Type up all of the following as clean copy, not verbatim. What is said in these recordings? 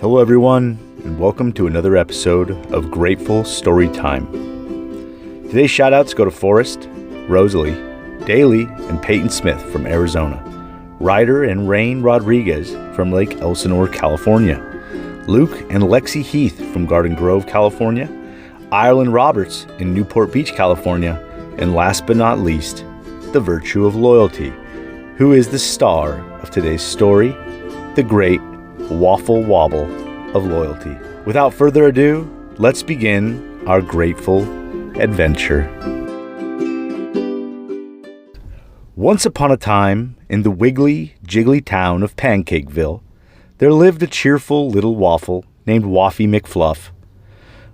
Hello everyone, and welcome to another episode of Grateful Story Time. Today's shoutouts go to Forrest, Rosalie, Daly, and Peyton Smith from Arizona, Ryder and Rain Rodriguez from Lake Elsinore, California, Luke and Lexi Heath from Garden Grove, California, Ireland Roberts in Newport Beach, California, and last but not least, the virtue of loyalty, who is the star of today's story, the great Waffle Wobble of loyalty. Without further ado, let's begin our grateful adventure. Once upon a time, in the wiggly, jiggly town of Pancakeville, there lived a cheerful little waffle named Waffy McFluff.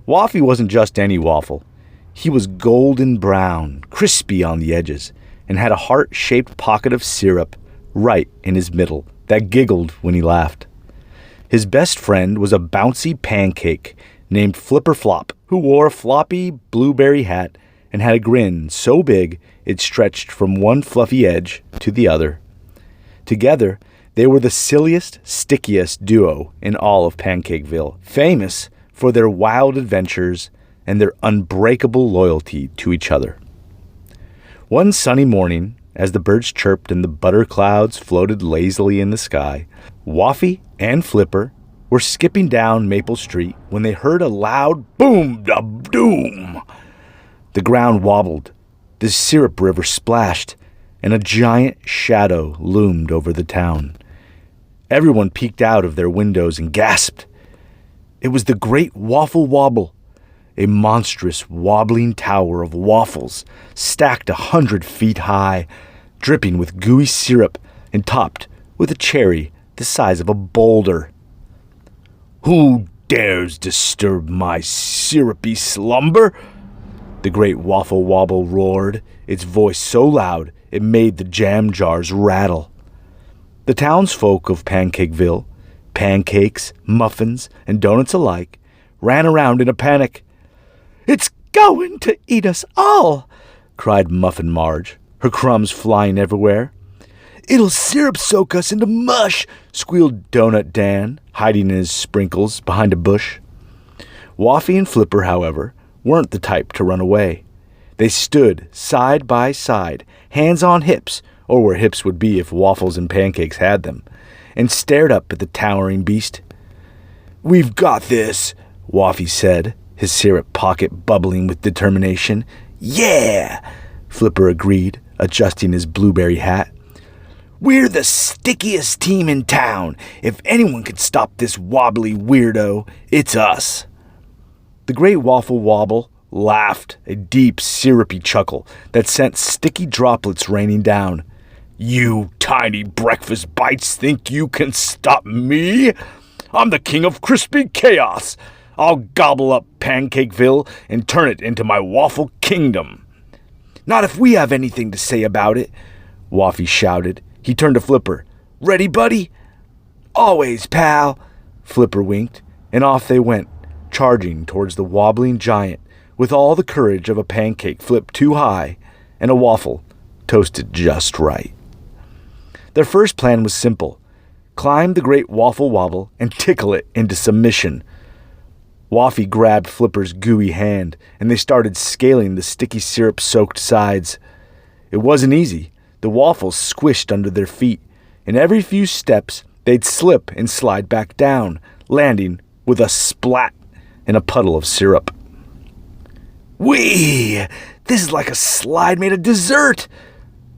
Waffy wasn't just any waffle. He was golden brown, crispy on the edges, and had a heart-shaped pocket of syrup right in his middle that giggled when he laughed. His best friend was a bouncy pancake named Flipper Flop, who wore a floppy blueberry hat and had a grin so big it stretched from one fluffy edge to the other. Together, they were the silliest, stickiest duo in all of Pancakeville, famous for their wild adventures and their unbreakable loyalty to each other. One sunny morning, as the birds chirped and the butter clouds floated lazily in the sky, Waffy and Flipper were skipping down Maple Street when they heard a loud boom-da-doom. The ground wobbled, the syrup river splashed, and a giant shadow loomed over the town. Everyone peeked out of their windows and gasped. It was the great Waffle Wobble, a monstrous wobbling tower of waffles stacked 100 feet high, dripping with gooey syrup and topped with a cherry the size of a boulder. "Who dares disturb my syrupy slumber?" the great Waffle Wobble roared, its voice so loud it made the jam jars rattle. The townsfolk of Pancakeville, pancakes, muffins, and donuts alike, ran around in a panic. "It's going to eat us all!" cried Muffin Marge, her crumbs flying everywhere. "It'll syrup soak us into mush!" squealed Donut Dan, hiding in his sprinkles behind a bush. Waffy and Flipper, however, weren't the type to run away. They stood side by side, hands on hips, or where hips would be if waffles and pancakes had them, and stared up at the towering beast. "We've got this," Waffy said, his syrup pocket bubbling with determination. "Yeah!" Flipper agreed, adjusting his blueberry hat. "We're the stickiest team in town. If anyone could stop this wobbly weirdo, it's us." The great Waffle Wobble laughed, a deep, syrupy chuckle that sent sticky droplets raining down. "You tiny breakfast bites think you can stop me? I'm the king of crispy chaos. I'll gobble up Pancakeville and turn it into my waffle kingdom." "Not if we have anything to say about it," Waffy shouted. He turned to Flipper. "Ready, buddy?" "Always, pal," Flipper winked, and off they went, charging towards the wobbling giant with all the courage of a pancake flipped too high and a waffle toasted just right. Their first plan was simple: climb the great Waffle Wobble and tickle it into submission. Waffy grabbed Flipper's gooey hand, and they started scaling the sticky syrup-soaked sides. It wasn't easy. The waffles squished under their feet, and every few steps they'd slip and slide back down, landing with a splat in a puddle of syrup. "Whee! This is like a slide made of dessert!"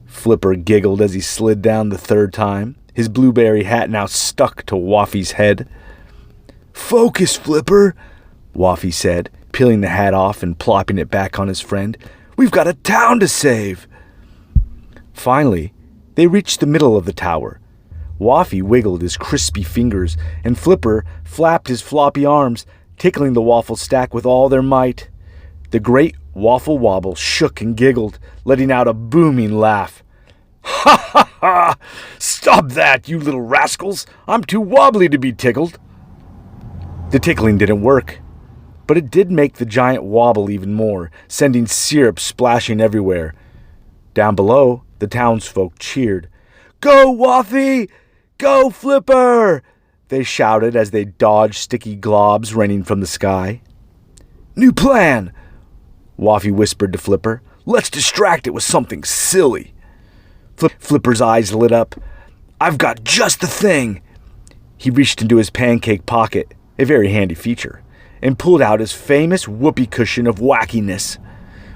Flipper giggled as he slid down the third time, his blueberry hat now stuck to Waffy's head. "Focus, Flipper," Waffy said, peeling the hat off and plopping it back on his friend. "We've got a town to save." Finally, they reached the middle of the tower. Waffy wiggled his crispy fingers, and Flipper flapped his floppy arms, tickling the waffle stack with all their might. The great Waffle Wobble shook and giggled, letting out a booming laugh. "Ha ha ha! Stop that, you little rascals! I'm too wobbly to be tickled." The tickling didn't work, but it did make the giant wobble even more, sending syrup splashing everywhere. Down below, the townsfolk cheered. "Go, Waffy! Go, Flipper!" they shouted as they dodged sticky globs raining from the sky. "New plan!" Waffy whispered to Flipper. "Let's distract it with something silly." Flipper's eyes lit up. "I've got just the thing!" He reached into his pancake pocket, a very handy feature, and pulled out his famous whoopee cushion of wackiness.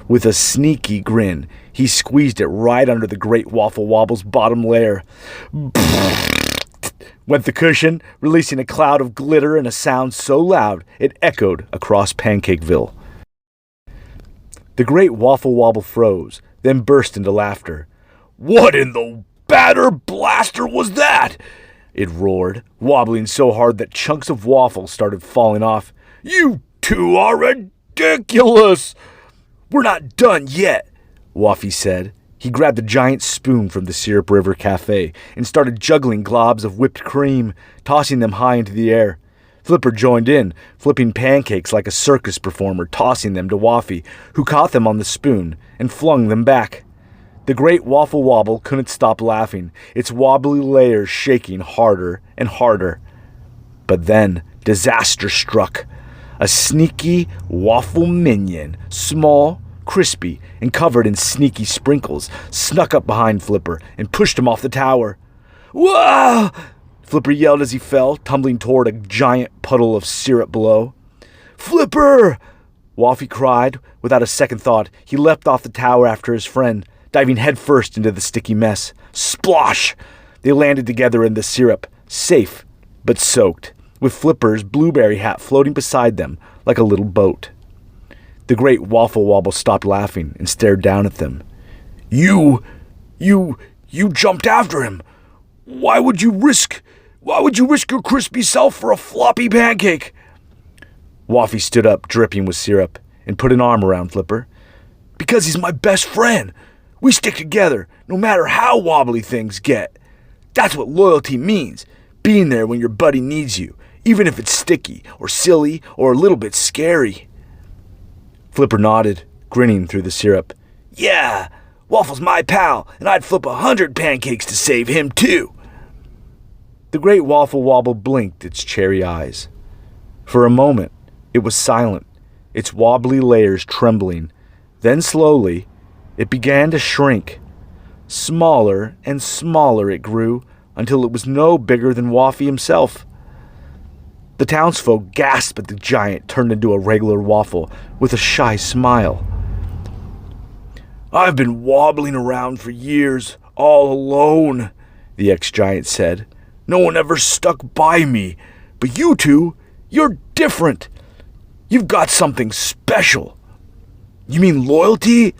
With a sneaky grin, he squeezed it right under the great Waffle Wobble's bottom layer. Went the cushion, releasing a cloud of glitter and a sound so loud it echoed across Pancakeville. The great Waffle Wobble froze, then burst into laughter. "What in the batter blaster was that?" it roared, wobbling so hard that chunks of waffle started falling off. "You two are ridiculous!" "We're not done yet," Waffy said. He grabbed a giant spoon from the Syrup River Cafe and started juggling globs of whipped cream, tossing them high into the air. Flipper joined in, flipping pancakes like a circus performer, tossing them to Waffy, who caught them on the spoon and flung them back. The great Waffle Wobble couldn't stop laughing, its wobbly layers shaking harder and harder. But then disaster struck. A sneaky waffle minion, small, crispy, and covered in sneaky sprinkles, snuck up behind Flipper and pushed him off the tower. "Whoa!" Flipper yelled as he fell, tumbling toward a giant puddle of syrup below. "Flipper!" Waffy cried. Without a second thought, he leapt off the tower after his friend, diving headfirst into the sticky mess. Splosh! They landed together in the syrup, safe but soaked, with Flipper's blueberry hat floating beside them like a little boat. The great Waffle Wobble stopped laughing and stared down at them. You jumped after him. Why would you risk your crispy self for a floppy pancake?" Waffy stood up, dripping with syrup, and put an arm around Flipper. "Because he's my best friend. We stick together, no matter how wobbly things get. That's what loyalty means, being there when your buddy needs you, even if it's sticky, or silly, or a little bit scary." Flipper nodded, grinning through the syrup. "Yeah, Waffle's my pal, and I'd flip 100 pancakes to save him too." The great Waffle Wobble blinked its cherry eyes. For a moment, it was silent, its wobbly layers trembling. Then slowly, it began to shrink. Smaller and smaller it grew, until it was no bigger than Waffy himself. The townsfolk gasped as the giant turned into a regular waffle with a shy smile. "I've been wobbling around for years, all alone," the ex-giant said. "No one ever stuck by me. But you two, you're different. You've got something special." "You mean loyalty?"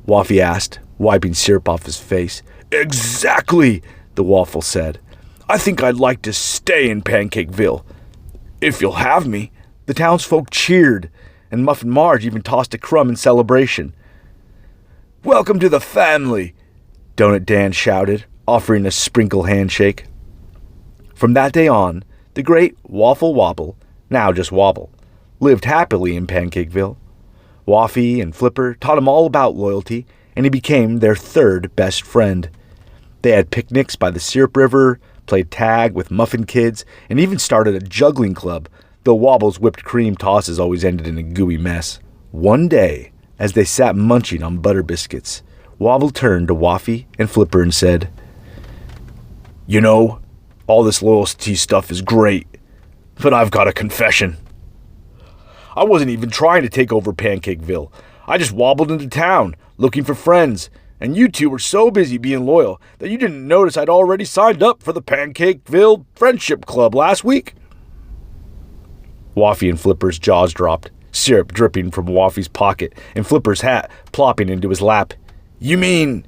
Waffy asked, wiping syrup off his face. "Exactly," the waffle said. "I think I'd like to stay in Pancakeville. If you'll have me." The townsfolk cheered, and Muffin Marge even tossed a crumb in celebration. "Welcome to the family," Donut Dan shouted, offering a sprinkle handshake. From that day on, the great Waffle Wobble, now just Wobble, lived happily in Pancakeville. Waffy and Flipper taught him all about loyalty, and he became their third best friend. They had picnics by the Syrup River, played tag with Muffin Kids, and even started a juggling club, though Wobble's whipped cream tosses always ended in a gooey mess. One day, as they sat munching on butter biscuits, Wobble turned to Waffy and Flipper and said, "You know, all this loyalty stuff is great, but I've got a confession. I wasn't even trying to take over Pancakeville. I just wobbled into town, looking for friends, and you two were so busy being loyal that you didn't notice I'd already signed up for the Pancakeville Friendship Club last week." Waffy and Flipper's jaws dropped, syrup dripping from Waffy's pocket and Flipper's hat plopping into his lap. "You mean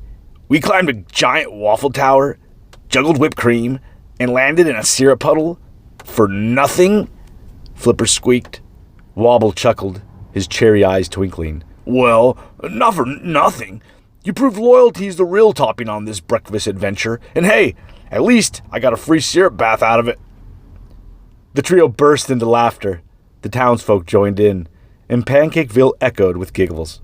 we climbed a giant waffle tower, juggled whipped cream, and landed in a syrup puddle for nothing?" Flipper squeaked. Wobble chuckled, his cherry eyes twinkling. "Well, not for nothing. You proved loyalty's the real topping on this breakfast adventure, and hey, at least I got a free syrup bath out of it." The trio burst into laughter. The townsfolk joined in, and Pancakeville echoed with giggles.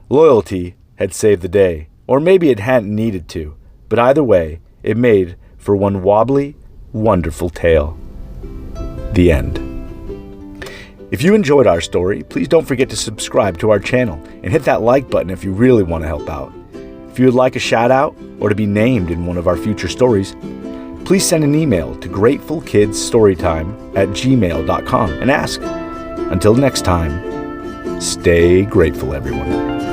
Loyalty had saved the day, or maybe it hadn't needed to, but either way, it made for one wobbly, wonderful tale. The end. If you enjoyed our story, please don't forget to subscribe to our channel and hit that like button if you really want to help out. If you would like a shout out or to be named in one of our future stories, please send an email to gratefulkidsstorytime@gmail.com and ask. Until next time, stay grateful, everyone.